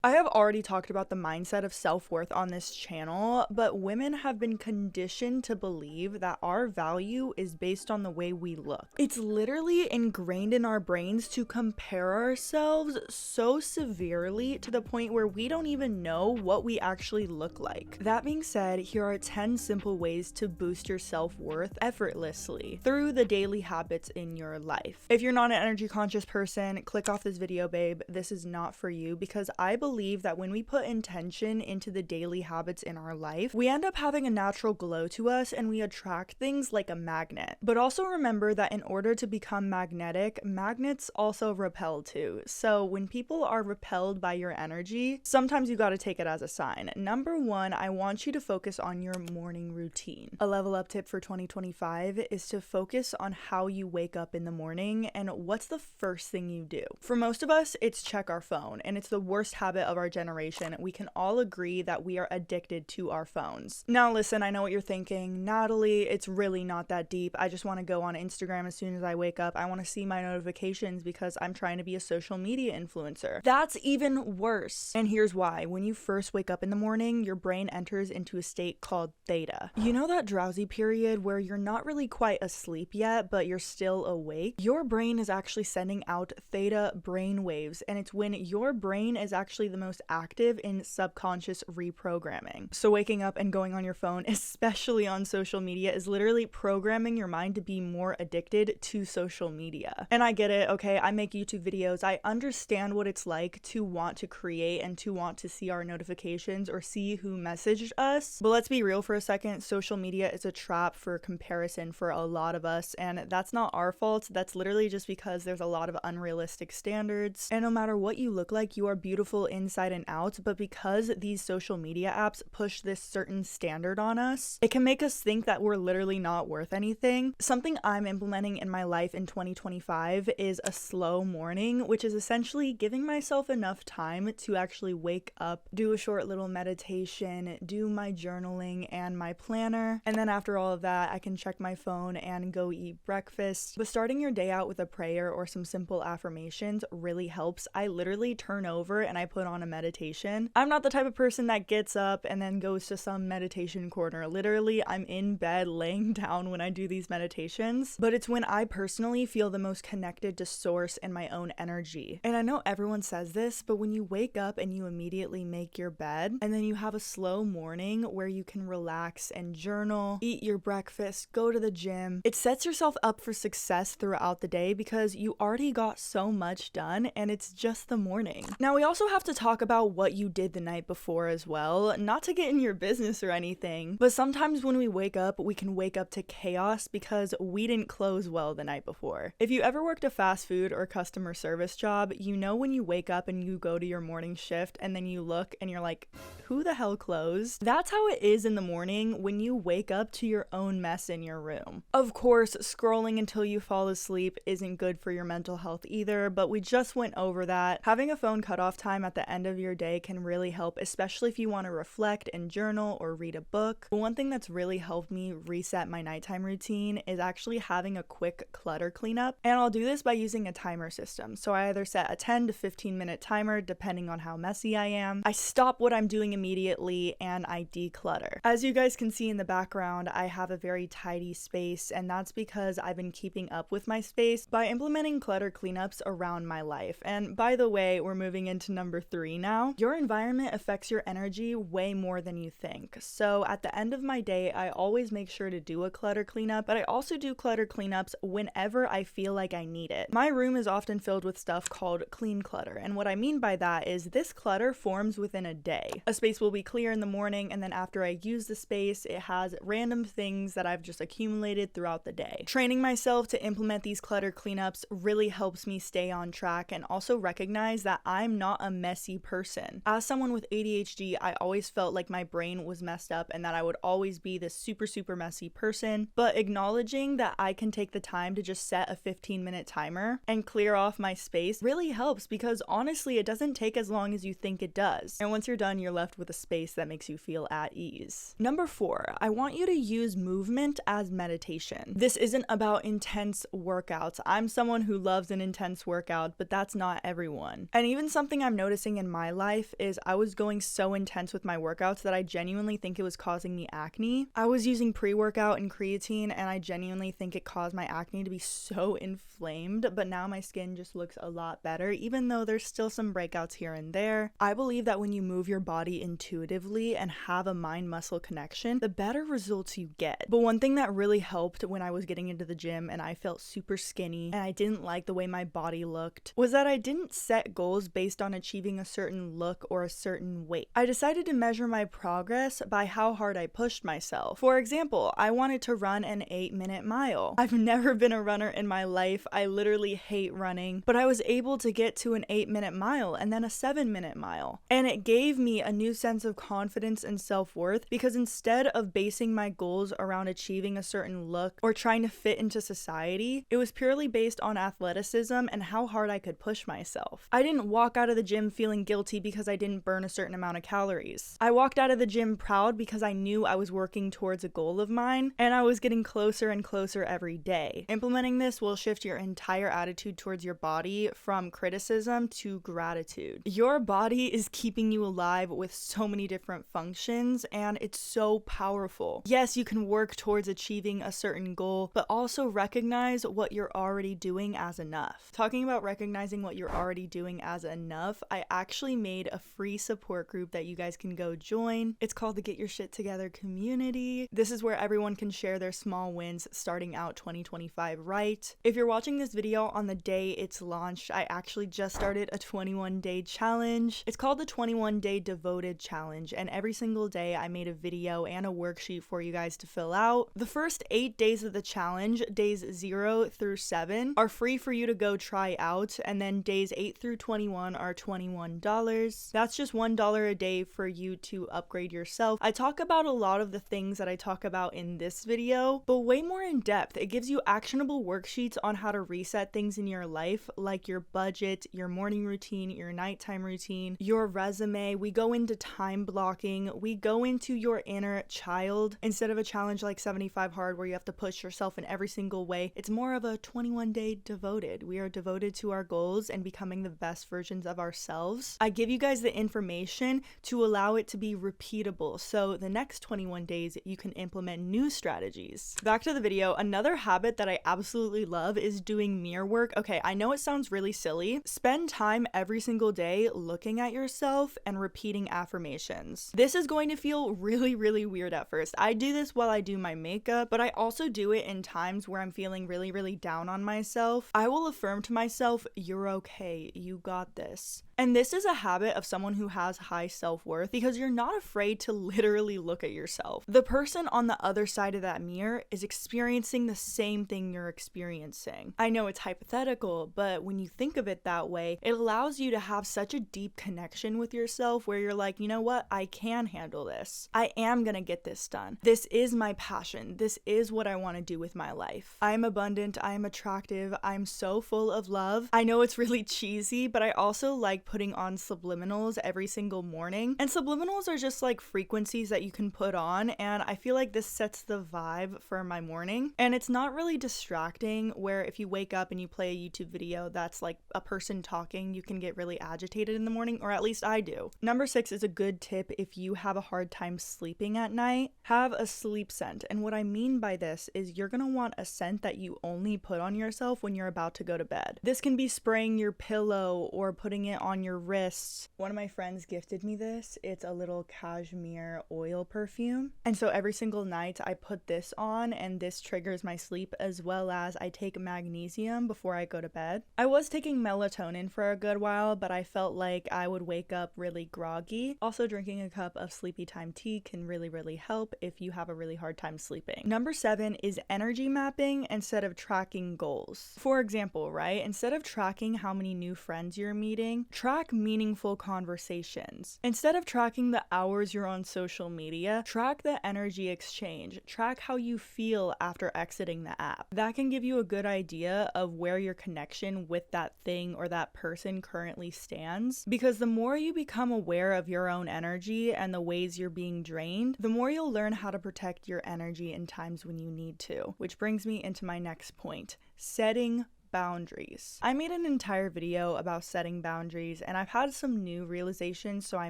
I have already talked about the mindset of self-worth on this channel, but women have been conditioned to believe that our value is based on the way we look. It's literally ingrained in our brains to compare ourselves so severely to the point where we don't even know what we actually look like. That being said, here are 10 simple ways to boost your self-worth effortlessly through the daily habits in your life. If you're not an energy conscious person, click off this video, babe. This is not for you, because I believe that when we put intention into the daily habits in our life, we end up having a natural glow to us and we attract things like a magnet. But also remember that in order to become magnetic, magnets also repel too. So when people are repelled by your energy, sometimes you got to take it as a sign. Number one, I want you to focus on your morning routine. A level up tip for 2025 is to focus on how you wake up in the morning and what's the first thing you do. For most of us, it's check our phone, and it's the worst habit of our generation. We can all agree that we are addicted to our phones. Now listen, I know what you're thinking, Natalie, it's really not that deep. I just want to go on Instagram as soon as I wake up. I want to see my notifications because I'm trying to be a social media influencer. That's even worse. And here's why. When you first wake up in the morning, your brain enters into a state called theta. You know that drowsy period where you're not really quite asleep yet, but you're still awake? Your brain is actually sending out theta brain waves, and it's when your brain is actually the most active in subconscious reprogramming. So waking up and going on your phone, especially on social media, is literally programming your mind to be more addicted to social media. And I get it, okay? I make YouTube videos. I understand what it's like to want to create and to want to see our notifications or see who messaged us. But let's be real for a second. Social media is a trap for comparison for a lot of us, and that's not our fault. That's literally just because there's a lot of unrealistic standards. And no matter what you look like, you are beautiful inside and out, but because these social media apps push this certain standard on us, it can make us think that we're literally not worth anything. Something I'm implementing in my life in 2025 is a slow morning, which is essentially giving myself enough time to actually wake up, do a short little meditation, do my journaling and my planner, and then after all of that, I can check my phone and go eat breakfast. But starting your day out with a prayer or some simple affirmations really helps. I literally turn over and I put on a meditation. I'm not the type of person that gets up and then goes to some meditation corner. Literally, I'm in bed laying down when I do these meditations, but it's when I personally feel the most connected to source and my own energy. And I know everyone says this, but when you wake up and you immediately make your bed and then you have a slow morning where you can relax and journal, eat your breakfast, go to the gym, it sets yourself up for success throughout the day because you already got so much done and it's just the morning. Now we also have to talk about what you did the night before as well, not to get in your business or anything, but sometimes when we wake up, we can wake up to chaos because we didn't close well the night before. If you ever worked a fast food or customer service job, you know when you wake up and you go to your morning shift and then you look and you're like, who the hell closed? That's how it is in the morning when you wake up to your own mess in your room. Of course, scrolling until you fall asleep isn't good for your mental health either, but we just went over that. Having a phone cutoff time at the end of your day can really help, especially if you want to reflect and journal or read a book. But one thing that's really helped me reset my nighttime routine is actually having a quick clutter cleanup, and I'll do this by using a timer system. So I either set a 10 to 15 minute timer depending on how messy I am. I stop what I'm doing immediately and I declutter. As you guys can see in the background, I have a very tidy space, and that's because I've been keeping up with my space by implementing clutter cleanups around my life. And by the way, we're moving into number 3 now. Your environment affects your energy way more than you think. So at the end of my day, I always make sure to do a clutter cleanup, but I also do clutter cleanups whenever I feel like I need it. My room is often filled with stuff called clean clutter, and what I mean by that is this clutter forms within a day. A space will be clear in the morning, and then after I use the space, it has random things that I've just accumulated throughout the day. Training myself to implement these clutter cleanups really helps me stay on track and also recognize that I'm not a messy person. As someone with ADHD, I always felt like my brain was messed up and that I would always be this super messy person, but acknowledging that I can take the time to just set a 15-minute timer and clear off my space really helps, because honestly, it doesn't take as long as you think it does. And once you're done, you're left with a space that makes you feel at ease. Number 4, I want you to use movement as meditation. This isn't about intense workouts. I'm someone who loves an intense workout, but that's not everyone. And even something I'm noticing noticing in my life is I was going so intense with my workouts that I genuinely think it was causing me acne. I was using pre-workout and creatine, and I genuinely think it caused my acne to be so inflamed, but now my skin just looks a lot better, even though there's still some breakouts here and there. I believe that when you move your body intuitively and have a mind-muscle connection, the better results you get. But one thing that really helped when I was getting into the gym and I felt super skinny and I didn't like the way my body looked was that I didn't set goals based on achieving a certain look or a certain weight. I decided to measure my progress by how hard I pushed myself. For example, I wanted to run an 8-minute mile. I've never been a runner in my life. I literally hate running, but I was able to get to an 8-minute mile and then a 7-minute mile. And it gave me a new sense of confidence and self-worth because instead of basing my goals around achieving a certain look or trying to fit into society, it was purely based on athleticism and how hard I could push myself. I didn't walk out of the gym feeling guilty because I didn't burn a certain amount of calories. I walked out of the gym proud because I knew I was working towards a goal of mine and I was getting closer and closer every day. Implementing this will shift your entire attitude towards your body from criticism to gratitude. Your body is keeping you alive with so many different functions and it's so powerful. Yes, you can work towards achieving a certain goal, but also recognize what you're already doing as enough. Talking about recognizing what you're already doing as enough, I actually made a free support group that you guys can go join. It's called the Get Your Shit Together community. This is where everyone can share their small wins starting out 2025 right. If you're watching this video on the day it's launched, I actually just started a 21-day challenge. It's called the 21-day devoted challenge, and every single day I made a video and a worksheet for you guys to fill out. The first 8 days of the challenge, days 0 through 7, are free for you to go try out, and then days 8 through 21 are $21. That's just $1 a day for you to upgrade yourself. I talk about a lot of the things that I talk about in this video, but way more in depth. It gives you actionable worksheets on how to reset things in your life, like your budget, your morning routine, your nighttime routine, your resume. We go into time blocking. We go into your inner child. Instead of a challenge like 75 hard where you have to push yourself in every single way, it's more of a 21-day devoted. We are devoted to our goals and becoming the best versions of ourselves. I give you guys the information to allow it to be repeatable, so the next 21 days you can implement new strategies. Back to the video, another habit that I absolutely love is doing mirror work. Okay, I know it sounds really silly. Spend time every single day looking at yourself and repeating affirmations. This is going to feel really, really weird at first. I do this while I do my makeup, but I also do it in times where I'm feeling really, really down on myself. I will affirm to myself, "You're okay, you got this." And this is a habit of someone who has high self-worth because you're not afraid to literally look at yourself. The person on the other side of that mirror is experiencing the same thing you're experiencing. I know it's hypothetical, but when you think of it that way, it allows you to have such a deep connection with yourself where you're like, you know what? I can handle this. I am gonna get this done. This is my passion. This is what I want to do with my life. I'm abundant. I'm attractive. I'm so full of love. I know it's really cheesy, but I also like putting on subliminals every single morning. And subliminals are just like frequencies that you can put on, and I feel like this sets the vibe for my morning. And it's not really distracting, where if you wake up and you play a YouTube video that's like a person talking, you can get really agitated in the morning, or at least I do. Number 6 is a good tip if you have a hard time sleeping at night. Have a sleep scent. And what I mean by this is you're gonna want a scent that you only put on yourself when you're about to go to bed. This can be spraying your pillow or putting it on your wrists. One of my friends gifted me this. It's a little cashmere oil perfume. And so every single night I put this on, and this triggers my sleep, as well as I take magnesium before I go to bed. I was taking melatonin for a good while, but I felt like I would wake up really groggy. Also, drinking a cup of sleepy time tea can really, really help if you have a really hard time sleeping. Number 7 is energy mapping instead of tracking goals. For example, right? Instead of tracking how many new friends you're meeting, track meaningful conversations. Instead of tracking the hours you're on social media, track the energy exchange. Track how you feel after exiting the app. That can give you a good idea of where your connection with that thing or that person currently stands, because the more you become aware of your own energy and the ways you're being drained, the more you'll learn how to protect your energy in times when you need to. Which brings me into my next point: setting boundaries. I made an entire video about setting boundaries, and I've had some new realizations, so I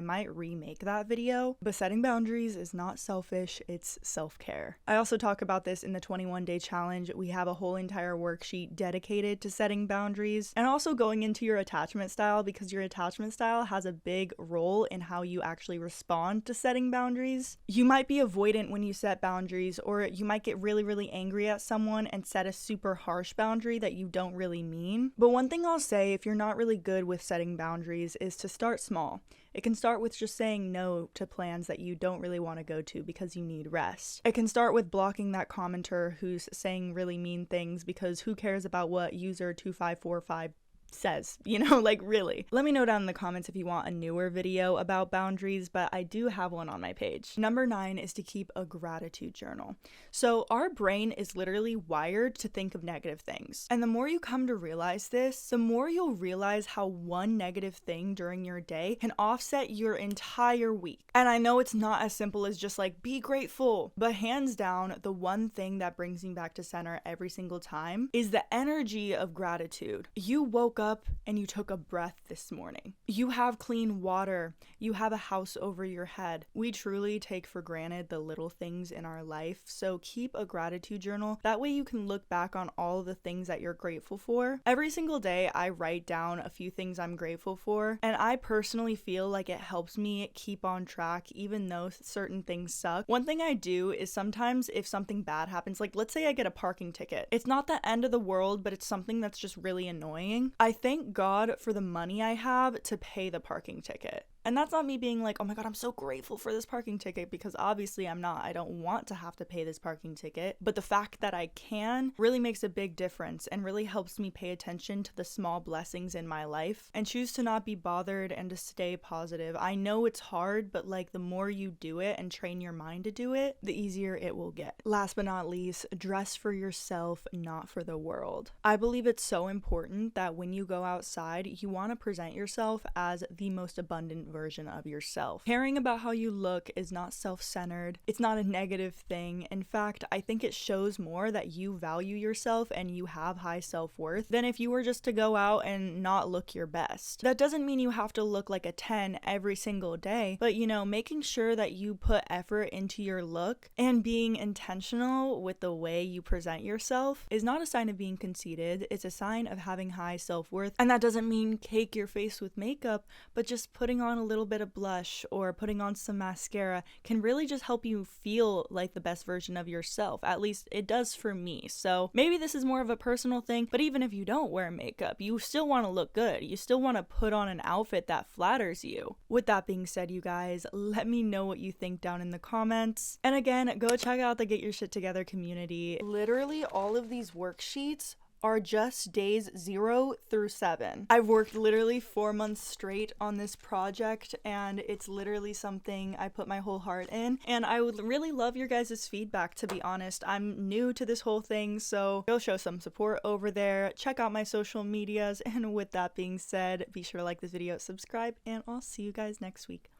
might remake that video. But setting boundaries is not selfish, it's self-care. I also talk about this in the 21-day challenge. We have a whole entire worksheet dedicated to setting boundaries, and also going into your attachment style, because your attachment style has a big role in how you actually respond to setting boundaries. You might be avoidant when you set boundaries, or you might get really angry at someone and set a super harsh boundary that you don't really mean. But one thing I'll say, if you're not really good with setting boundaries, is to start small. It can start with just saying no to plans that you don't really want to go to because you need rest. It can start with blocking that commenter who's saying really mean things, because who cares about what user 2545 says, like really. Let me know down in the comments if you want a newer video about boundaries, but I do have one on my page. Number 9 is to keep a gratitude journal. So our brain is literally wired to think of negative things. And the more you come to realize this, the more you'll realize how one negative thing during your day can offset your entire week. And I know it's not as simple as just like, be grateful, but hands down, the one thing that brings me back to center every single time is the energy of gratitude. You woke up and you took a breath this morning. You have clean water. You have a house over your head. We truly take for granted the little things in our life, so keep a gratitude journal. That way you can look back on all the things that you're grateful for. Every single day I write down a few things I'm grateful for, and I personally feel like it helps me keep on track even though certain things suck. One thing I do is sometimes if something bad happens, like let's say I get a parking ticket, it's not the end of the world, but it's something that's just really annoying. I thank God for the money I have to pay the parking ticket. And that's not me being like, oh my God, I'm so grateful for this parking ticket, because obviously I'm not. I don't want to have to pay this parking ticket. But the fact that I can really makes a big difference and really helps me pay attention to the small blessings in my life and choose to not be bothered and to stay positive. I know it's hard, but like the more you do it and train your mind to do it, the easier it will get. Last but not least, dress for yourself, not for the world. I believe it's so important that when you go outside, you want to present yourself as the most abundant version of yourself. Caring about how you look is not self-centered. It's not a negative thing. In fact, I think it shows more that you value yourself and you have high self-worth than if you were just to go out and not look your best. That doesn't mean you have to look like a 10 every single day, but making sure that you put effort into your look and being intentional with the way you present yourself is not a sign of being conceited. It's a sign of having high self-worth. And that doesn't mean cake your face with makeup, but just putting on a little bit of blush or putting on some mascara can really just help you feel like the best version of yourself. At least it does for me. So maybe this is more of a personal thing, but even if you don't wear makeup, you still want to look good. You still want to put on an outfit that flatters you. With that being said, you guys, let me know what you think down in the comments. And again, go check out the Get Your Shit Together community. Literally all of these worksheets are just days 0 through 7. I've worked literally 4 months straight on this project, and it's literally something I put my whole heart in, and I would really love your guys' feedback, to be honest. I'm new to this whole thing, so go show some support over there. Check out my social medias, and with that being said, be sure to like this video, subscribe, and I'll see you guys next week.